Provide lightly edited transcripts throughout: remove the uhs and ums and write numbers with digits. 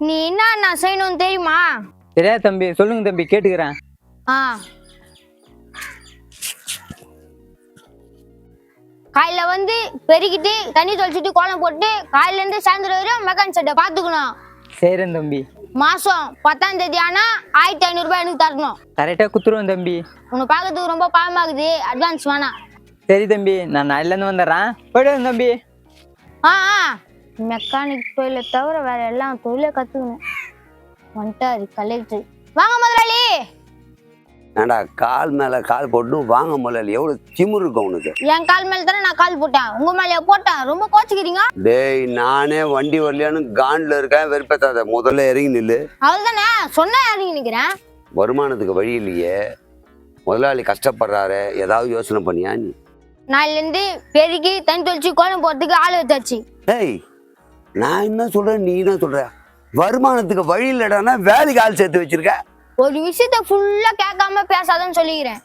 நீ என்ன நான் செய்யணும்னு தெரியுமா? தெரியாது தம்பி, சொல்லுங்க தம்பி, கேட்டுக்கிறேன். காலையில வந்து பெருக்கிட்டு தண்ணி தொளிச்சுட்டு கோலம் போட்டு காலையில இருந்து சாயந்தரம் வரையும் மெக்கானிக் செட்டை பாத்துக்கணும். செய்றேன் தம்பி. மாசம் 10ஆம் தேதி ஆனா 1500 ரூபாய் எனக்கு தரணும். கரெக்டா குத்துருவேன் தம்பி. உன்னை பாக்கிறதுக்கு ரொம்ப பாவமாகுது, அட்வான்ஸ் வேணாம். சரி தம்பி, நான் நாளைல இருந்து வந்துடுறேன். போயிடுவேன் தம்பி. மெக்கானிக் தொழிலை தவிர வேற எல்லாம் தொழிலை கத்துக்கணும். வந்துட்டாரு கலெக்டர். வாங்க முதலாளி. ஏண்டா கால் மேல கால் போட்டு வாங்க முதலாளி, எவ்வளவு திமிரு இருக்கும் உனக்கு? என் கால் மேல தானே நான் கால் போட்டேன், உங்க மேல போட்டேன். ரொம்ப கோச்சுக்கிறீங்க. டேய், நானே வண்டி வரலையான்னு கான்ல இருக்கேன், வெறுப்பேத்தாத. முதல்ல இறங்கி நில்லு. அவ்வளவுதானே சொன்னா இறங்கி நிக்கிறேன். வருமானத்துக்கு வழி இல்லையே, முதலாளி கஷ்டப்படுறாரு, ஏதாவது யோசனை பண்ணியா நீ? நாளைல இருந்து பெருக்கி தண்ணி தொளிச்சு கோலம் போறதுக்கு ஆள் வச்சாச்சு. டேய், நான் என்ன சொல்றேன், நீ என்ன சொல்ற? வருமானத்துக்கு வழி இல்லடானா வேலைக்கு ஆள் சேர்த்து வச்சிருக்க. ஒரு விஷயத்த ஃபுல்லா கேட்காம பேசாதன்னு சொல்லிக்கிறேன்.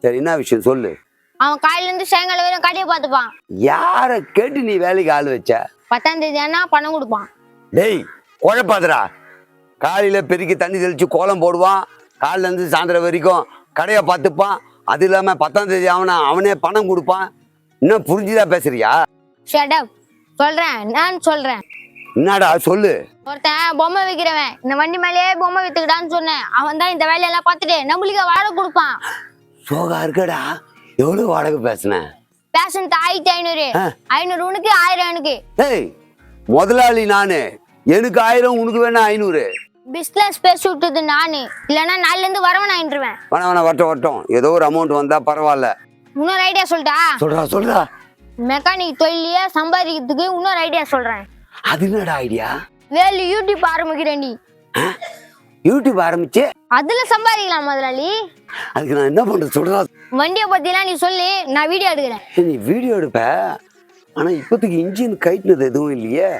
சரி, என்ன விஷயம் சொல்லு. அவன் காலையில இருந்து சாயங்காலம் வரையும் கடையை பார்த்துப்பான். யார கேட்டு நீ வேலைக்கு ஆள் வச்ச? 10ஆம் தேதி ஆனா பணம் கொடுப்பான். டேய், குழப்பாதடா. காலையில பெருக்கி தண்ணி தெளிச்சு கோலம் போடுவான், காலையில இருந்து சாயந்தரம் வரைக்கும் கடையை பார்த்துப்பான். அது இல்லாம 10ஆம் தேதி அவனே பணம் கொடுப்பான். இன்னும் புரிஞ்சுதா பேசுறியா? Shut up. சொல்றேன், நான் சொல்றேன். என்னடா சொல்லு. ஒருத்தன் பொம்மை விற்கிறவன் இந்த வண்டி மேலேயே பொம்மை வித்துக்கிட்டான்னு சொன்னேன். அவன் தான் இந்த வேலையெல்லாம் பார்த்துட்டு நம்மளுக்கு வாடகை கொடுப்பான். சோகா இருக்கடா. எவ்வளவு வாடகை பேசுன? பேசுனது 1500. 500 உனக்கு, 1000 எனக்கு. ஏய், முதலாளி நானு, எனக்கு 1000, உனக்கு வேணா 500. பிஸ்னஸ் பேசி விட்டது நானு, இல்லைன்னா நாளில இருந்து வரவன் ஆயிடுவேன். வேணா வரட்டும், ஏதோ ஒரு அமௌண்ட் வந்தா பரவாயில்ல. இன்னொரு ஐடியா சொல்லிட்டா? சொல்றா. மெக்கானிக் தொழிலையே சம்பாதிக்கிறதுக்கு இன்னொரு ஐடியா சொல்றேன். அது என்னடா ஐடியா? வேலு யூடியூப் ஆரம்பிக்கிறேன். நீ யூடியூப் ஆரம்பிச்சு அதுல சம்பாதிக்கலாம் முதலாளி. அதுக்கு நான் என்ன பண்றது சொல்றா. வண்டியை பத்திலாம் நீ சொல்லி, நான் வீடியோ எடுக்கிறேன். நீ வீடியோ எடுப்ப, ஆனா இப்போதைக்கு இன்ஜின் கைட்டுனது எதுவும் இல்லையே.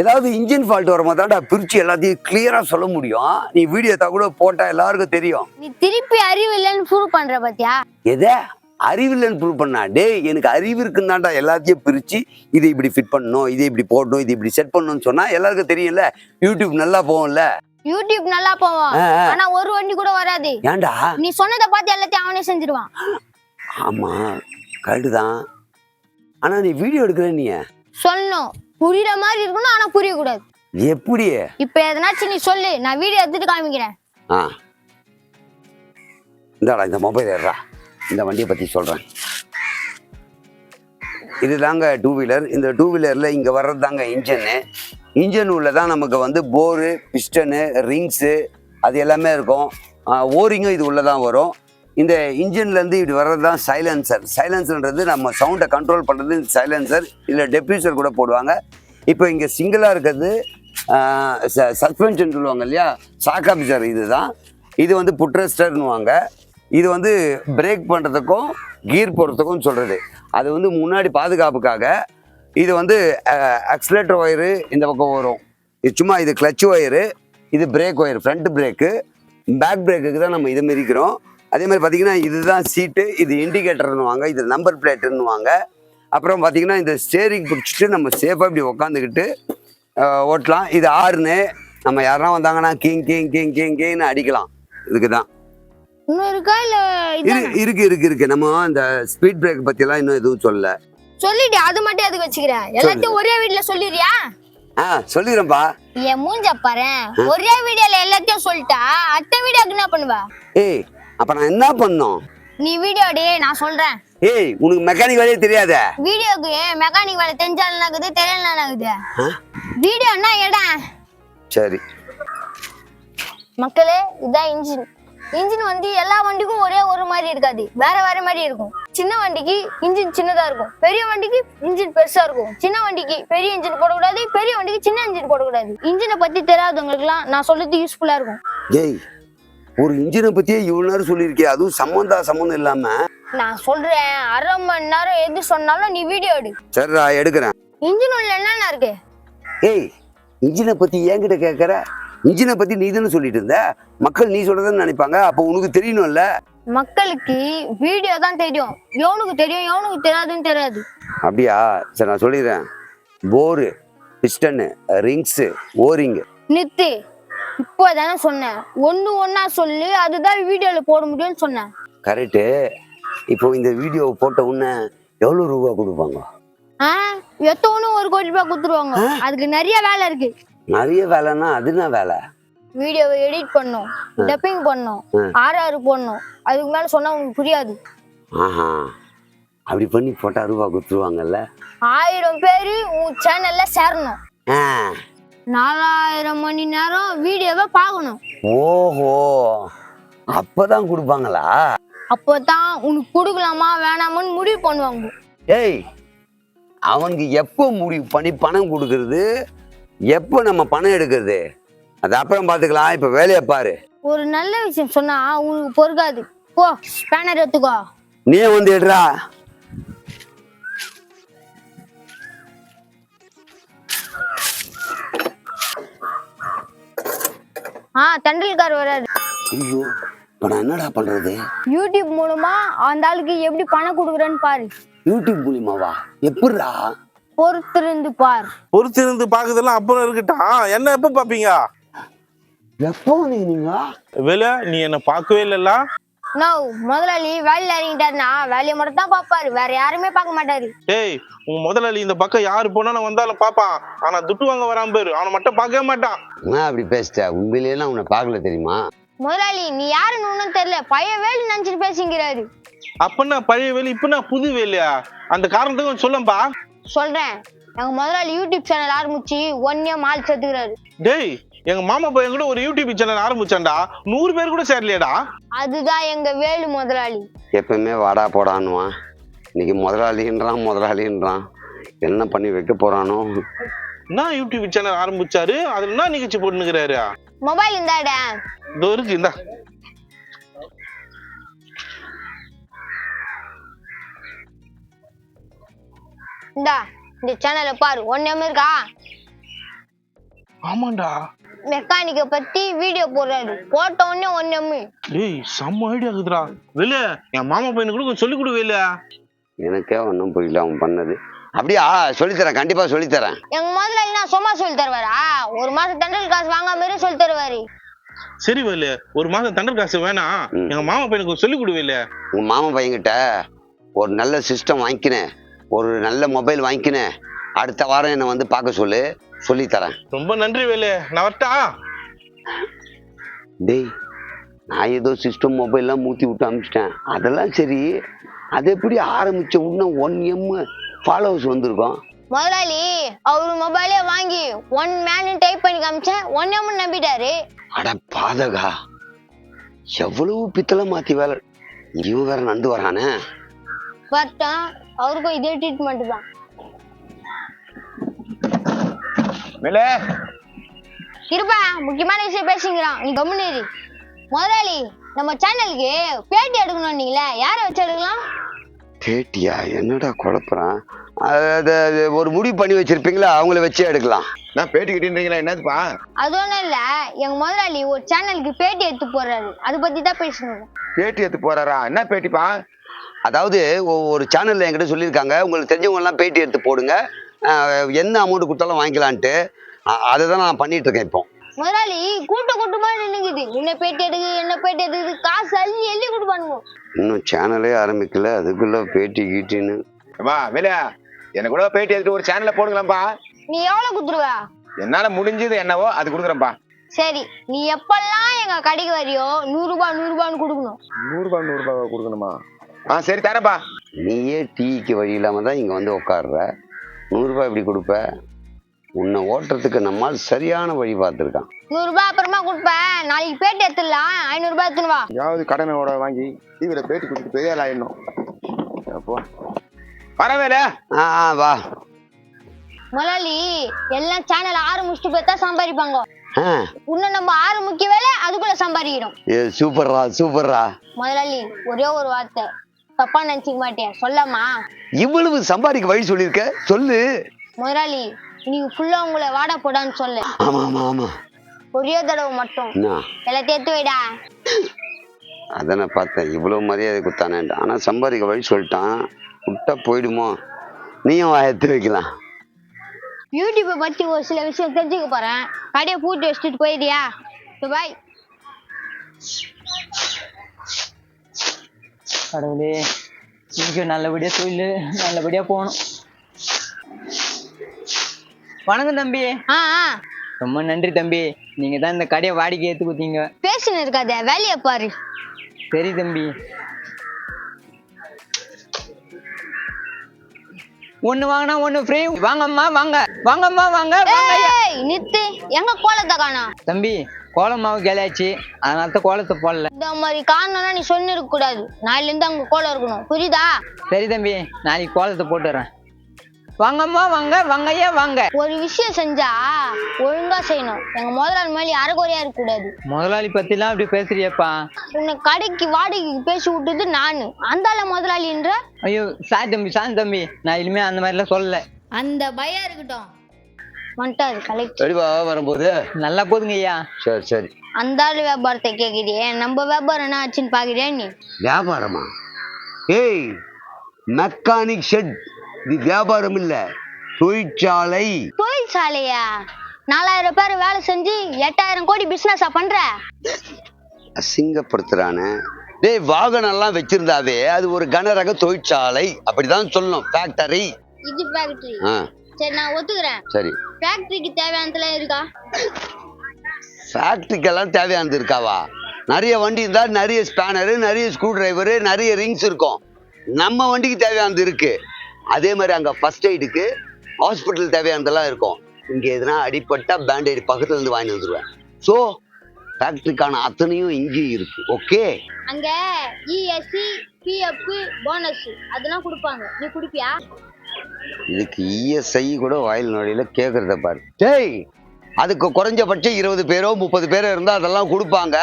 ஏதாவது இன்ஜின் ஃபால்ட் வர மாதிரி தான் பிரிச்சு எல்லாத்தையும் கிளியரா சொல்ல முடியும். நீ வீடியோ கூட போட்டா எல்லாருக்கும் தெரியும். நீ திருப்பி அறிவு இல்லைன்னு ப்ரூவ் பண்ற பாத்தியா? எதை அறிவில்லைன்னு ப்ரூவ் பண்ணா? டேய், எனக்கு அறிவு இருக்குன்னு தான்டா எல்லாத்தையும் பிரிச்சு இதை இப்படி ஃபிட் பண்ணணும், இதை இப்படி போடணும், இது இப்படி செட் பண்ணணும்னு சொன்னா எல்லாருக்கும் தெரியும்ல. யூடியூப் நல்லா போகும்ல. யூடியூப் நல்லா போவோம், ஆனா ஒரு வண்டி கூட வராது. ஏன்டா? நீ சொன்னதை பார்த்து எல்லாத்தையும் அவனே செஞ்சிருவான். ஆமா, கரெக்டு தான். ஆனா நீ வீடியோ எடுக்கிற, நீ சொல்லணும், புரியுற மாதிரி இருக்கணும், ஆனா புரிய கூடாது. எப்படி? இப்ப எதனாச்சும் நீ சொல்லு, நான் வீடியோ எடுத்துட்டு காமிக்கிறேன். இந்தாடா இந்த மொபைல் ஏறா, இந்த வண்டியை பற்றி சொல்கிறேன். இது தாங்க 2 வீலர். இந்த 2 வீலரில் இங்கே வர்றது தாங்க இன்ஜினு. இன்ஜின் உள்ள தான் நமக்கு வந்து போரு, பிஸ்டனு, ரிங்ஸு அது எல்லாமே இருக்கும். ஓரிங்கும் இது உள்ளே தான் வரும். இந்த இன்ஜின்லேருந்து இப்படி வர்றது தான் சைலன்சர். சைலன்சர்ன்றது நம்ம சவுண்டை கண்ட்ரோல் பண்ணுறது இந்த சைலன்சர். இல்லை டெப்யூசர் கூட போடுவாங்க. இப்போ இங்கே சிங்கிளாக இருக்கிறது சஸ்பென்ஷன் சொல்லுவாங்க இல்லையா, ஷாக் அப்சர். இது தான், இது வந்து புட்ரெஸ்டர்னுவாங்க. இது வந்து பிரேக் பண்ணுறதுக்கும் கீர் போடுறதுக்கும் சொல்கிறது. அது வந்து முன்னாடி பாதுகாப்புக்காக. இது வந்து ஆக்சிலேட்டர் ஒயரு இந்த பக்கம் வரும். இது சும்மா இது கிளச் ஒயரு, இது brake wire, front brake. Back பிரேக்குக்கு தான் நம்ம இதை மிதிக்கிறோம். அதே மாதிரி பார்த்திங்கன்னா இதுதான் சீட்டு, இது இண்டிகேட்டர்னுவாங்க, இது நம்பர் பிளேட்டுன்னுவாங்க. அப்புறம் பார்த்திங்கன்னா இந்த ஸ்டேரிங் பிடிச்சிட்டு நம்ம சேஃபாக இப்படி உக்காந்துக்கிட்டு ஓட்டலாம். இது ஆறுன்னு நம்ம யாரெல்லாம் வந்தாங்கன்னா கிங் கிங் கிங் கிங் கிங்னு அடிக்கலாம். இதுக்கு தான் இன்னும் இருக்கா இல்ல? இருக்கு. நம்ம இந்த ஸ்பீட் பிரேக் பத்தி எல்லாம் இன்னும் எதுவும் சொல்லல. சொல்லிட்டு அது மட்டும் எதுக்கு வச்சுக்கிறேன்? எல்லாத்தையும் ஒரே வீடியோல சொல்லிடுறியா? சொல்லிடுறேன்பா. என் மூஞ்ச பாரு, ஒரே வீடியோல எல்லாத்தையும் சொல்லிட்டா அடுத்த வீடியோக்கு என்ன பண்ணுவ? ஏய், அப்ப நான் என்ன பண்ணணும்? நீ வீடியோ எடு, நான் சொல்றேன். ஏய், உனக்கு மெக்கானிக் வேலையே தெரியாத? வீடியோக்கு மெக்கானிக் வேலை தெரிஞ்சாலும் ஆகுது, தெரியலனா ஆகுது. வீடியோன்னா எடா. சரி மக்களே, இதான் இன்ஜின். இன்ஜின் வந்து எல்லா வண்டிக்கும் ஒரே ஒரு மாதிரி இருக்காது, வேற வேற மாதிரி இருக்கும். சின்ன வண்டிக்கு இன்ஜின் சின்னதா இருக்கும், பெரிய வண்டிக்கு இன்ஜின் பெருசா இருக்கும். சின்ன வண்டிக்கு பெரிய இன்ஜின் போடக்கூடாது, பெரிய வண்டிக்கு சின்ன இன்ஜின் போடக்கூடாது. இன்ஜினை பத்தி தெரியாதவங்களுக்குலாம் நான் சொல்றது யூஸ்ஃபுல்லா இருக்கும். ஏய், ஒரு இன்ஜினை பத்தியே இவ்வளவு நேரம் சொல்லியிருக்கேன், அதுவும் சம்மந்தம் இல்லாம. நான் சொல்றேன், 1/2 மணி நேரம் எது சொன்னாலும் நீ வீடியோ எடு. சரிடா, எடுக்கிறேன். இன்ஜின் உள்ள என்னென்ன இருக்கு? ஏய், இன்ஜினை பத்தி என்கிட்ட கேட்கற? இன்ஜினை பத்தி நீ தானே சொல்லிட்டு இருந்த. மக்கள் நீ சொல்றதுன்னு நினைப்பாங்க, அப்போ உனக்கு தெரியணும்ல. மக்களுக்கு வீடியோ தான் தெரியும், எவனுக்கு தெரியும் எவனுக்கு தெரியாதுன்னு தெரியாது. அப்படியா? சரி, நான் சொல்லிடுறேன். Bore, piston, rings, O ring. Nithu இப்போதானே சொன்னேன், ஒன்னா சொல்லு, அதுதான் வீடியோல போட முடியும்னு சொன்னேன். கரெக்டு. இப்போ இந்த வீடியோ போட்ட உடனே எவ்வளோ ரூபா கொடுப்பாங்க? எத்தவனும் 1 கோடி ரூபாய் கொடுத்துருவாங்க. அதுக்கு நிறைய வேலை இருக்கு. நிறைய வேலைன்னா அதுனா வேலை? வீடியோவை எடிட் பண்ணும், டப்பிங் பண்ணும், RR போடணும். அதுக்கு மேல சொன்னா உங்களுக்கு புரியாது. ஆஹா, அப்படி பண்ணி போட்டா ரூபா கொடுத்துருவாங்கல்ல? 1000 பேரு உன் சேனல்ல சேரணும். 4000 மணி நேரம் வீடியோவை பார்க்கணும். ஓஹோ, அப்பதான் கொடுப்பாங்களா? அப்பதான் உனக்கு கொடுக்கலாமா வேணாமான்னு முடிவு பண்ணுவாங்க. ஏய், அவனுக்கு எப்போ முடிவு பண்ணி பணம் கொடுக்கறது, எப்போ நம்ம பணம் எடுக்கிறது, அது அப்புறம் பார்த்துக்கலாம். இப்போ வேலையை பாரு. ஒரு நல்ல விஷயம் சொன்னா உனக்கு பொறுக்காது. போ ஸ்பேனர் எடுத்துக்கோ. நீ வந்து எடுறா. தண்டல்கார் வராது. ஐயோ, இப்போ நான் என்னடா பண்றது? யூடியூப் மூலமா அந்த ஆளுக்கு எப்படி பணம் கொடுக்குறேன்னு பாரு. யூடியூப் மூலியமாவா? எப்படிடா? பொறுத்திருந்து பார். பொறுத்திருந்து பாக்குறதெல்லாம் அப்புறம் இருக்கட்டா, என்ன எப்ப பாப்பீங்க? எப்போ நீங்க வேலை நீ என்ன பார்க்கவே இல்லல்ல? முதலாளி வேலையில இறங்கிட்டாருன்னா வேலையை மட்டும் தான் பாப்பாரு, வேற யாருமே பார்க்க மாட்டாரு. ஏய், உங்க முதலாளி இந்த பக்கம் யாரு போனாலும் வந்தாலும் பாப்பான், ஆனா துட்டு வாங்க வராம பேரு அவனை மட்டும் பார்க்கவே மாட்டான். நான் அப்படி பேசிட்ட, உண்மையிலேயே நான் உன்னை பார்க்கல தெரியுமா? முதலாளி நீ யாருன்னு ஒண்ணும் தெரியல, பழைய வேலை நினைச்சிட்டு பேசிங்கிறாரு. அப்பன்னா பழைய வேலை, இப்ப நான் புது வேலையா? அந்த காரணத்துக்கு சொல்லம்பா. சொல்றேன், எங்க முதலாளி யூடியூப் சேனல் ஆரம்பிச்சு 1 year மால் சேர்த்துக்கிறாரு. டேய், எங்க மாமா பையன் கூட ஒரு யூடியூப் சேனல் ஆரம்பிச்சான்டா, 100 பேர் கூட சேரலையாடா. அதுதான் எங்க வேலு முதலாளி. எப்பவுமே வாடா போடான்னுவான், இன்னைக்கு முதலாளின்றான். என்ன பண்ணி வைக்க போறானோ? நான் யூடியூப் சேனல் ஆரம்பிச்சாரு, அதுல என்ன நிகழ்ச்சி போட்டுக்கிறாரு? மொபைல் இந்தாடா. இதோ இருக்கு, இந்தா. இந்தா இந்த சேனலை பாரு. 1 year இருக்கா? ஆமாண்டா, மெக்கானிக்க பத்தி வீடியோ போடுறாரு, போட்ட உடனே 1 year. டேய் செம்ம ஐடியா இருக்குதுடா. வேலை என் மாமா பையனுக்கு கூட கொஞ்சம் சொல்லி கொடு வேலையா. எனக்கே ஒன்றும் புரியல அவன் பண்ணது. அப்படியா? சொல்லித்தரேன், கண்டிப்பா சொல்லித்தரேன். எங்க முதலாளி நான் சும்மா சொல்லி தருவாரா? 1 மாசம் தண்டல் காசு வாங்காம சொல்லி தருவாரு. சரி வேலை, 1 மாசம் தண்டல் காசு வேணாம், எங்க மாமா பையனுக்கு சொல்லி கொடு வேலையா. உங்க மாமா பையன்கிட்ட ஒரு நல்ல சிஸ்டம் வாங்கிக்கினேன், ஒரு நல்ல மொபைல் வாங்கிக்கினேன், அடுத்த வாரம் என்னை வந்து பார்க்க சொல்லித்தரேன். ரொம்ப நன்றி வேலை, நான் வரட்டா? டேய், நான் ஏதோ சிஸ்டம் மொபைல்லாம் மூத்தி விட்டு அனுப்பிச்சிட்டேன், அதெல்லாம் சரி. அது எப்படி ஆரம்பிச்ச உடனே 1 year ஃபாலோவர்ஸ் வந்திருக்கோம்? முதலாளி அவரு மொபைலே வாங்கி 1 man டைப் பண்ணி காமிச்சேன், 1 year நம்பிட்டாரு. அட பாதகா, எவ்வளவு பித்தளை மாத்தி வேலை. இவன் வேற நண்டு வரானே. பட் அவருக்கும் இதே ட்ரீட்மெண்ட் தான். இருப்பா, முக்கியமான விஷயம் பேசுங்கிறான், நீ கம்முனேரி. முதலாளி நம்ம சேனலுக்கு பேட்டி எடுக்கணும், நீங்களே யார வச்சு எடுக்கலாம்? பேட்டியா? என்னடா குழப்பறான்? ஒரு முடிவு பண்ணி வச்சிருப்பீங்களா, அவங்கள வச்சே எடுக்கலாம். நான் பேட்டி கிட்டீங்களா? என்னதுப்பா? அது ஒண்ணும் இல்ல, எங்க முதலாளி ஒரு சேனலுக்கு பேட்டி எடுத்து போறாரு, அதை பத்தி தான் பேசணும். பேட்டி எடுத்து போறாரா? என்ன பேட்டிப்பா? அதாவது ஒரு சேனல்ல என்கிட்ட சொல்லியிருக்காங்க, உங்களுக்கு தெரிஞ்சவங்க எல்லாம் பேட்டி எடுத்து போடுங்க, என்ன அமௌண்ட் கொடுத்தாலும் வாங்கிக்கலான்ட்டு. அதை தான் நான் பண்ணிட்டு இருக்கேன் இப்போ. முதலாளி கூட்டமா நின்னுக்குது, என்ன பேட்டி எடுக்குது, காசு அள்ளி எள்ளி கொடுப்பானுங்க. இன்னும் சேனலே ஆரம்பிக்கல, அதுக்குள்ள பேட்டி கீட்டின்னு. வேலையா, எனக்கு கூட பேட்டி எடுத்து ஒரு சேனல்ல போடுங்களாம்பா. நீ எவ்வளவு குடுத்துருவ? என்னால முடிஞ்சது என்னவோ அது கொடுக்குறேன்பா. சரி, நீ எப்பெல்லாம் எங்க கடைக்கு வரியோ 100 ரூபான்னு கொடுக்கணும். 100 ரூபாய் கொடுக்கணுமா? சரி தரேன்பா. நீயே டீக்கு வழி இல்லாம தான் இங்க வந்து உட்காடுற, 100 ரூபாய் எப்படி கொடுப்ப? உன்னை ஓட்டுறதுக்கு நம்மால் சரியான வழி பார்த்துருக்கான். 100 ரூபாய் அப்புறமா கொடுப்பேன், நாளைக்கு பேட்டி எடுத்துடலாம். 500 ரூபாய் எடுத்துன்னு வா. யாவது கடனோட வாங்கி டிவியில பேட்டி கொடுத்துட்டு பெரிய ஆள் ஆயிடணும். வரவேல வா. முதலாளி எல்லாம் சேனல் ஆரம்பிச்சுட்டு போய் தான் சம்பாதிப்பாங்க. இன்னும் நம்ம ஆரம்பிக்க வேலை அதுக்குள்ள சம்பாதிக்கிறோம். சூப்பர்ரா. முதலாளி ஒரே ஒரு வார்த்தை, தப்பா நினைச்சுக்க மாட்டேன், சொல்லமா? இவ்வளவு சம்பாதிக்க வழி சொல்லிருக்க, சொல்லு. முதலாளி இன்னைக்கு ஃபுல்லா உங்களை வாடா போடான்னு சொல்லு. ஆமா. ஒரே தடவை மட்டும் எல்லாத்தையும் எடுத்து வைடா. அதனை பார்த்தேன், இவ்வளவு மரியாதை கொடுத்தானேன். ஆனா சம்பாதிக்க வழி சொல்லிட்டான், விட்டா போயிடுமோ? நீயும் எடுத்து வைக்கலாம். யூடியூப்பை பத்தி ஒரு சில விஷயம் தெரிஞ்சுக்க போறேன். கடையை பூட்டி வச்சுட்டு போயிடியா? பாய். கடவுளே, இன்னைக்கு நல்லபடியா தொழில் நல்லபடியா போகணும். வணக்கம் தம்பி. ஆ ரொம்ப நன்றி தம்பி, நீங்க தான் இந்த கடையை வாடகை ஏத்து கொடுத்தீங்க. பேசின்னு இருக்காத, வேலையை பாரு. சரி தம்பி. ஒண்ணு வாங்கினா ஒண்ணு ஃப்ரீ. வாங்கம்மா வாங்க, வாங்கம்மா வாங்க. ஏய் நித்து, எங்க கோலத்தை காணோம்? தம்பி, கோலம் மாவு கேளாச்சு, அதனால தான் கோலத்தை போடல. இந்த மாதிரி காரணம்னா நீ சொல்லி இருக்க கூடாது. நாளைல இருந்து அங்க கோலம் இருக்கணும், புரியுதா? சரி தம்பி, நாளைக்கு கோலத்தை போட்டுறேன். வாங்கம்மா வாங்க, வாங்கய்யா வாங்க. ஒரு விஷயம் செஞ்சா ஒழுங்கா செய்யணும். எங்க முதலாளி மேலே அரைகுறையா இருக்க கூடாது. முதலாளி பத்திலாம் அப்படி பேசுறியப்பா? உன்னை கடைக்கு வாடகைக்கு பேசி விட்டது நானு, அந்தால முதலாளின்ற. ஐயோ சாரி தம்பி, நான் இனிமே அந்த மாதிரிலாம் சொல்லல. அந்த பயம் இருக்கட்டும். வந்துட்டாரு கலெக்டர். ரெடிவா வரும்போது நல்லா போதுங்க ஐயா. சரி சரி. அந்த ஆளு வியாபாரத்தை கேக்குறியே, நம்ம வியாபாரம் என்ன ஆச்சுன்னு பாக்குறியா நீ? வியாபாரமா? ஏய், மெக்கானிக் ஷெட். இது வியாபாரம் இல்ல, தொழிற்சாலை. தொழிற்சாலையா? 4000 பேர் வேலை செஞ்சு 8000 கோடி பிசினஸா பண்ற? அசிங்கப்படுத்துறானே. டேய், வாகனம் எல்லாம் வச்சிருந்தாவே அது ஒரு கனரக தொழிற்சாலை, அப்படிதான் சொல்லணும். ஃபேக்டரி. இது ஃபேக்டரி. சரி, நான் ஒத்துக்கிறேன். சரி. ஃபேக்டரிக்கு தேவையானதெல்லாம் இருக்கா? ஃபேக்டரிக்கெல்லாம் தேவையானது இருக்காவா? நிறைய வண்டி இருந்தா நிறைய ஸ்பேனரு, நிறைய ஸ்க்ரூ டிரைவரு, நிறைய ரிங்ஸ் இருக்கும். நம்ம வண்டிக்கு தேவையானது இருக்கு. அதே மாதிரி அங்க ஃபர்ஸ்ட் எய்டுக்கு ஹாஸ்பிட்டல் தேவையானதெல்லாம் இருக்கும். இங்க எதுனா அடிப்பட்டா பேண்டேட் பக்கத்துல இருந்து வாங்கி வந்துருவேன். ஸோ ஃபேக்டரிக்கான அத்தனையும் இங்கே இருக்கு. ஓகே. அங்க இஎஸ்சி, பிஎஃப், போனஸ் அதெல்லாம் கொடுப்பாங்க. நீ குடிப்பியா? இதுக்கு இஎஸ்ஐ கூட வாயில் நொடியில கேக்குறத பாரு. டேய், அதுக்கு குறைஞ்சபட்சம் 20 பேரோ 30 பேரோ இருந்தா அதெல்லாம் கொடுப்பாங்க.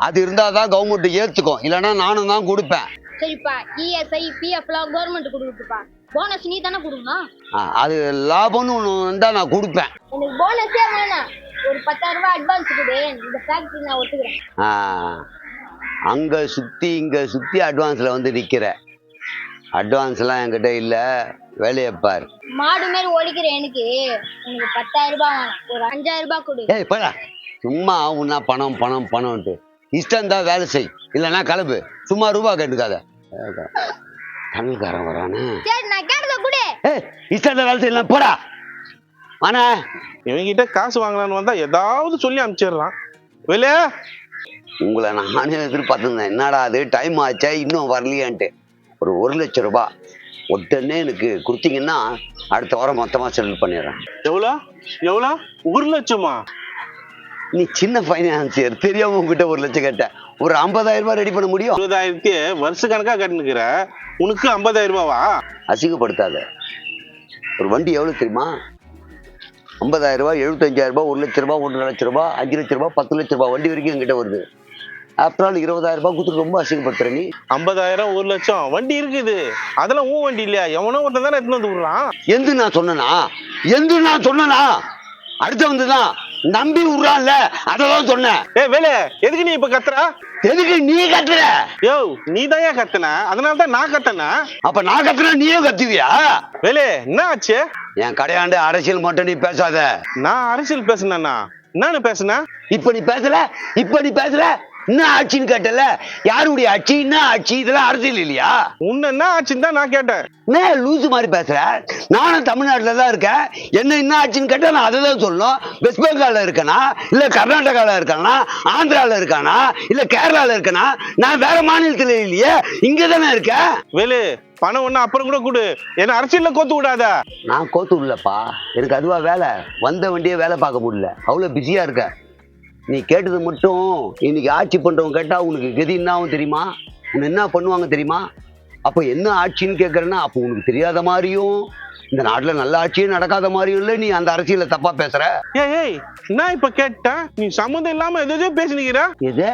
அது இருந்தாதான் கவர்மெண்ட் ஏத்துக்கும், இல்லைன்னா நானும் தான் கொடுப்பேன். சரிப்பா, இஎஸ்ஐ பிஎஃப்லாம் கவர்மெண்ட் கொடுக்குதுப்பா. போனஸ் நீ தானே கொடுக்கணும். அது லாபம்னு ஒன்று வந்தா நான் கொடுப்பேன். எனக்கு போனஸே வேணாம், ஒரு 10,000 ரூபாய் அட்வான்ஸ் கொடு. இந்த ஃபேக்டரி நான் ஒத்துக்கிறேன். அங்க சுத்தி இங்க சுத்தி அட்வான்ஸ்ல வந்து நிக்கிற. அட்வான்ஸ் எல்லாம் என்கிட்ட இல்ல, வேலையை பாரு. மாடு மாதிரி ஒழிக்கிற எனக்கு 10,000 ரூபாய் வேணும், ஒரு 5,000 ரூபாய் கொடு. ஏய் போடா, சும்மா உன்னா பணம் பணம் பணம்ட்டு. இஷ்டம் தான் வேலை செய், இல்லைன்னா கிளம்பு. சும்மா ரூபா கேட்டுக்காத. தமிழ்காரன் வரானே. சரி, நான் கேட்டத கொடு. ஏய், இஷ்டம் தான் வேலை செய்யலாம், போடா. ஆனா இவங்கிட்ட காசு வாங்கலான்னு வந்தா ஏதாவது சொல்லி அனுப்பிச்சிடுறான். வெளியே உங்களை நானே எதிர்பார்த்துருந்தேன். என்னடா அது டைம் ஆச்சா இன்னும் வரலையான்ட்டு. ஒரு 1 லட்சம் ரூபாய் உடனே எனக்கு கொடுத்தீங்கன்னா அடுத்த வாரம் மொத்தமா செட்டில் பண்ணிடுறேன். எவ்வளோ? 1 லட்சமா? நீ சின்ன ஃபைனான்சியர், தெரியாம உங்ககிட்ட 1 லட்சம் கேட்டேன். ஒரு 50,000 ரூபாய் ரெடி பண்ண முடியும்? 20,000 வருஷ கணக்கா கட்டுனுக்கிற, உனக்கு 50,000 ரூபாவா? அசிங்கப்படுத்தாத. ஒரு வண்டி எவ்வளவு தெரியுமா? 50,000 ரூபாய், 75,000 ரூபாய், 1 லட்சம் ரூபாய், 1.5 லட்சம் ரூபாய், 5 லட்சம் ரூபாய், 10 லட்சம் ரூபாய் வண்டி வரைக்கும் என்கிட்ட வருது. ஆஃப்டர் ஆல் 20,000 ரூபாய் கொடுத்து ரொம்ப அசிங்கப்படுத்துற நீ. 50,000 1 லட்சம் வண்டி இருக்குது, அதெல்லாம் உன் வண்டி இல்லையா? எவனோ ஒருத்தன் தானே எடுத்துன்னு வந்து விடுறான். எந்த நான் சொன்னா அடுத்த வந்துதான் நம்பி விடுறான்ல, அதெல்லாம் சொன்னேன். வேலை எதுக்கு நீ இப்ப கத்துற? எதுக்கு நீ கத்துற? யோ, நீ தான் கத்துன, அதனாலதான் நான் கத்தன. அப்ப நான் கத்துனா நீயும் கத்துவியா? வேலை என்ன ஆச்சு? என் கடையாண்டு அரசியல் மட்டும் நீ பேசாத. நான் அரசியல் பேசுனேன்னா என்னன்னு பேசுன? இப்ப நீ பேசல என்ன ஆட்சின்னு கேட்டல. யாருடைய ஆட்சி, என்ன ஆட்சி? இதெல்லாம் அரசியல் இல்லையா? உன்ன என்ன ஆச்சுன்னு தான் நான் கேட்டேன். என்ன லூசு மாதிரி பேசுற? நானும் தமிழ்நாட்டுல தான் இருக்கேன். என்ன ஆச்சுன்னு கேட்டா நான் அதை தான் சொல்லணும். வெஸ்ட் பெங்கால்ல இருக்கானா, இல்ல கர்நாடகால இருக்கானா, ஆந்திரால இருக்கானா, இல்ல கேரளால இருக்கானா? நான் வேற மாநிலத்துல இல்லையே, இங்கதானே இருக்கேன். வேலு, பணம் ஒண்ணு அப்புறம் கூட கொடு, என்ன அரசியல்ல கோத்து விடாத. நான் கோத்து விடலப்பா, எனக்கு அதுவா வேலை. வந்த வண்டியே வேலை பார்க்க முடியல, அவ்வளவு பிஸியா இருக்க. நீ கேட்டது மட்டும் இன்னைக்கு ஆட்சி பண்றவங்க கேட்டா உனக்கு கதி என்னாவும் தெரியுமா? உன்னை என்ன பண்ணுவாங்க தெரியுமா? அப்ப என்ன ஆட்சின்னு கேட்கறேன்னா, அப்ப உனக்கு தெரியாத மாதிரியும் இந்த நாட்டுல நல்ல ஆட்சியே நடக்காத மாதிரியும் இல்ல. நீ அந்த அரசியல தப்பா பேசுற. ஏய், நான் இப்ப கேட்டேன், நீ சம்மந்தம் இல்லாம எதோ பேசினீங்க. எது?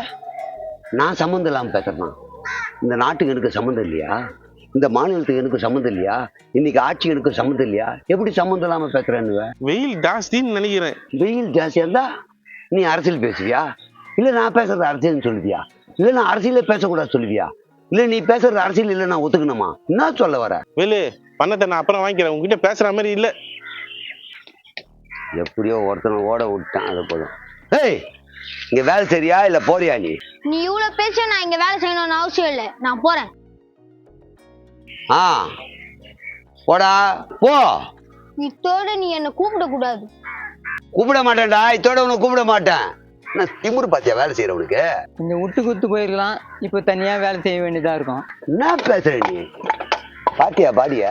நான் சம்மந்தம் இல்லாம பேசுறேன்னா? இந்த நாட்டுக்கு எனக்கு சம்மந்தம் இல்லையா? இந்த மாநிலத்துக்கு எனக்கு சம்மந்தம் இல்லையா? இன்னைக்கு ஆட்சி எனக்கு சம்மந்தம் இல்லையா? எப்படி சம்மந்தம் இல்லாம பேசுறேன்னு? வெயில் ஜாஸ்தின்னு நினைக்கிறேன். வெயில் ஜாஸ்தியா இருந்தா நீ அரசியல் பேசுவியா? இல்ல நான் பேசுறது அரசியல் சொல்லுவியா? இல்ல நான் அரசியல பேசக்கூடாது சொல்லுவியா? இல்ல நீ பேசுறது அரசியல் இல்ல நான் ஒத்துக்கணுமா? என்ன சொல்ல வர? வேலு, பணத்தை நான் அப்புறம் வாங்கிக்கிறேன், உங்ககிட்ட பேசுற மாதிரி இல்ல. எப்படியோ ஒருத்தனை ஓட விட்டான், அது போதும். ஏய், இங்க வேலை சரியா இல்ல போறியா நீ? நீ இவ்வளவு பேச நான் இங்க வேலை செய்யணும்னு அவசியம் இல்லை, நான் போறேன். ஆ, போடா போ. இத்தோட நீ என்ன கூப்பிட கூடாது. கூப்பிட மாட்டேன்டா, இத்தோட உன்னை கூப்பிட மாட்டேன். என்ன திமிரு பாத்தியா வேலை செய்யறவனுக்கு? கொஞ்சம் விட்டு குத்து போயிருக்கலாம், இப்போ தனியா வேலை செய்ய வேண்டியதா இருக்கும். என்ன பேசுற நீ? பாத்தியா பாடிய?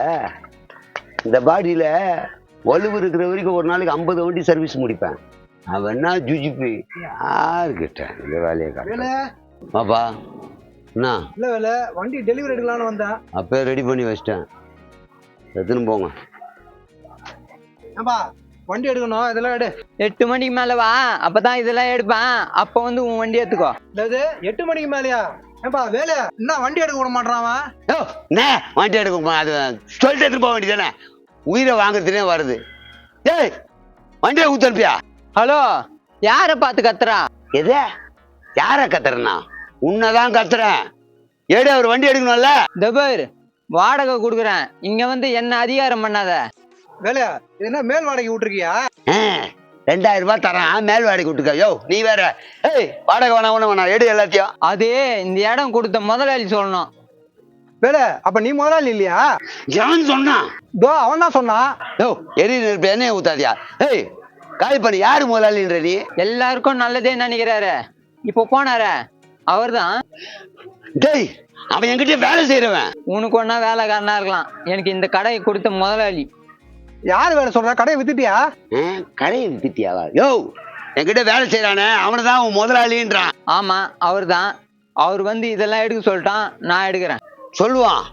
இந்த பாடியில வலுவு இருக்கிற வரைக்கும் ஒரு நாளைக்கு 50 வண்டி சர்வீஸ் முடிப்பேன். அவன் என்ன ஜுஜிபி யாருக்கிட்ட இந்த வேலையை காட்ட? பாப்பா என்ன இல்ல வேலை வண்டி டெலிவரி எடுக்கலாம்னு வந்தேன். அப்பவே ரெடி பண்ணி வச்சிட்டேன், எடுத்துன்னு போங்க. ஏன்பா வண்டி எடுக்கணும், இதெல்லாம் எடு. 8 மணிக்கு மேல வா, அப்பதான் இதெல்லாம் எடுப்பேன். அப்ப வந்து உன் வண்டி எடுத்துக்கோ. இது 8 மணிக்கு மேலயா? ஏன்பா வேலை என்ன வண்டி எடுக்க விட மாட்டான் அவன்? யோ, என்ன வண்டி எடுக்க? அது சொல்லிட்டு எடுத்துட்டு போக வேண்டியதானே, உயிரை வாங்குறதுனே வருது. ஏய், வண்டியை ஊத்தனுப்பியா? ஹலோ, யார பார்த்து கத்துறா? எது? யார கத்துறனா? உன்னதான் கத்துறேன். ஏடு, அவர் வண்டி எடுக்கணும்ல. தபர், வாடகை கொடுக்குறேன், இங்க வந்து என்ன அதிகாரம் பண்ணாத. வேலையா இது என்ன மேல் வாடகை விட்டுருக்கியா? 2000 ரூபாய் தரான், மேல் வாடகை விட்டுருக்க. யோ நீ வேற. ஏய், வாடகை வேணா எடு எல்லாத்தையும். அது இந்த இடம் கொடுத்த முதலாளி சொல்லணும். வேலை அப்ப நீ முதலாளி இல்லையா? எவன் சொன்னான்? தோ அவன் தான் சொன்னான். யோ, எரி நெருப்பு எண்ணெய் ஊத்தாதியா? ஏய், காலி பண்ணி யாரு முதலாளின்ற நீ? எல்லாருக்கும் நல்லதே நினைக்கிறாரு, இப்போ போனார அவர்தான். டேய், அவன் என்கிட்ட வேலை செய்யறவன். உனக்கு ஒன்னா வேலைக்காரனா இருக்கலாம், எனக்கு இந்த கடையை கொடுத்த முதலாளி. யாரு வேலை சொல்ற? கடையை வித்துட்டியா? கடையை வித்தியாவா? யோ, என்கிட்ட வேலை செய்யறானே அவனதான் அவன் முதலாளின்றான். ஆமா, அவர்தான். அவர் வந்து இதெல்லாம் எடுக்க சொல்லிட்டான், நான் எடுக்கிறேன். சொல்லுவான்,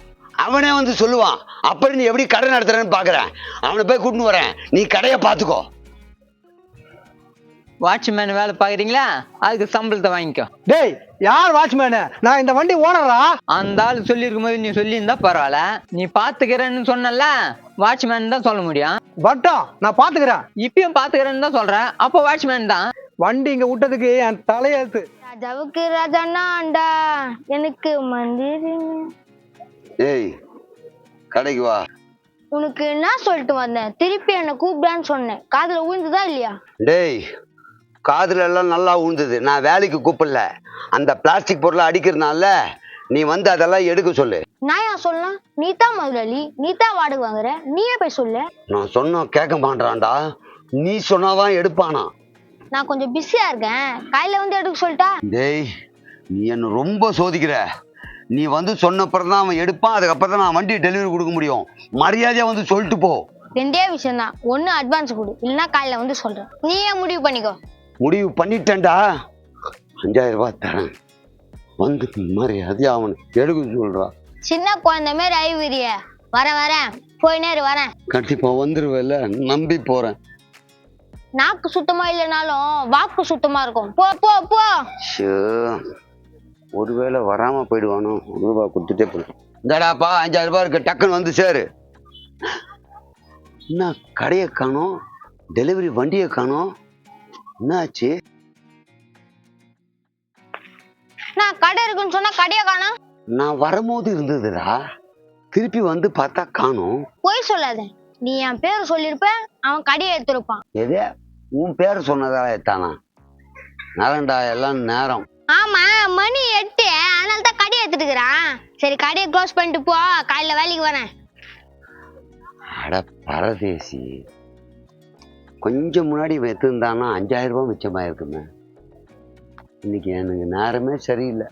அவனே வந்து சொல்லுவான். அப்புறம் நீ எப்படி கடை நடத்துறன்னு பாக்குறேன். அவனை போய் கூட்டின்னு வரேன், நீ கடையை பாத்துக்கோ. வாட்ச்மேன் வேலை பாக்குறீங்களா? அதுக்கு சம்பளத்தை வாங்கிக்கோ. டேய், யார் வாட்ச்மேனு? நான் இந்த வண்டி ஓனரா? அந்த ஆள் சொல்லியிருக்கும் போது நீ சொல்லியிருந்தா பரவாயில்ல. நீ பாத்துக்கிறேன்னு சொன்னல, வாட்ச்மேன் தான் சொல்ல முடியும். வட்டம் நான் பாத்துக்கிறேன். இப்பயும் பாத்துக்கிறேன்னு தான் சொல்றேன், அப்போ வாட்ச்மேன் தான். வண்டி இங்க விட்டதுக்கு என் தலையெழுத்து. ராஜாவுக்கு ராஜாண்ணா ஆண்டா, எனக்கு மந்திரி. ஏய், கடைக்கு வா. உனக்கு என்ன சொல்லிட்டு வந்தேன்? திருப்பி என்ன கூப்பிடான்னு சொன்னேன், காதுல விழுந்துதா இல்லையா? டேய், காதுல எல்லாம் நல்லா உழுந்தது. நான் வேலைக்கு கூப்பிடல, அந்த பிளாஸ்டிக் பொருளை அடிக்கிறதுனால நீ வந்து அதெல்லாம் எடுக்க சொல்லு. நான் ஏன் சொல்லலாம்? நீ தான் முதலாளி, நீ தான் வாடகை வாங்குற, நீயே போய் சொல்லு. நான் சொன்னா கேட்க மாட்டான்டா, நீ சொன்னாதான் எடுப்பானா. நான் கொஞ்சம் பிஸியா இருக்கேன், காலையில வந்து எடுக்க சொல்லிட்டா? டேய், நீ என்ன ரொம்ப சோதிக்கிற. நீ வந்து சொன்னப்பறம் தான் அவன் எடுப்பான், அதுக்கப்புறம் தான் நான் வண்டி டெலிவரி கொடுக்க முடியும். மரியாதையா வந்து சொல்லிட்டு போ. 2 விஷயம் தான், ஒன்னு அட்வான்ஸ் கொடு, இல்லைன்னா காலையில வந்து சொல்றேன். நீயே முடிவு பண்ணிக்கோ. முடிவு பண்ணிட்டேன்டா. 5000 ரூபாய் தரேன், வந்து மரியாதையா அவனுக்கு எடுக்க சொல்றா. சின்ன குழந்தை மாதிரி ஐவிரிய. வரேன் போய் நேரு வரேன். கண்டிப்பா வந்துருவேல, நம்பி போறேன். நாக்கு சுத்தமா இல்லைனாலும் வாக்கு சுத்தமா இருக்கும். போ போ போ. ஒருவேளை வராம போயிடுவானோ, ரூபாய் கொடுத்துட்டே போயிடும். இந்தாடாப்பா 5000 ரூபாய் இருக்கு, டக்குன்னு வந்து சேரு. என்ன கடையை காணோம், டெலிவரி வண்டியை காணோம், என்ன ஆச்சு? நான் கடை இருக்குன்னு சொன்னா கடையை காணோம். நான் வரும்போது இருந்ததுடா, திருப்பி வந்து பார்த்தா காணோம். போய் சொல்லாத, நீ என் பேர் சொல்லிருப்ப, அவன் கடையை எடுத்துருப்பான். எதே உன் பேர் சொன்னதா எத்தானா? நேரம்டா, எல்லாம் நேரம். ஆமா, மணி 8, அதனால தான் கடையை எடுத்துட்டுக்கிறான். சரி, கடையை க்ளோஸ் பண்ணிட்டு போ, காலையில வேலைக்கு வரேன். அட பரதேசி, கொஞ்சம் முன்னாடி எடுத்துருந்தானா 5000 ரூபாய் மிச்சமாயிருக்குமே. இன்னைக்கு எனக்கு நேரமே சரியில்லை.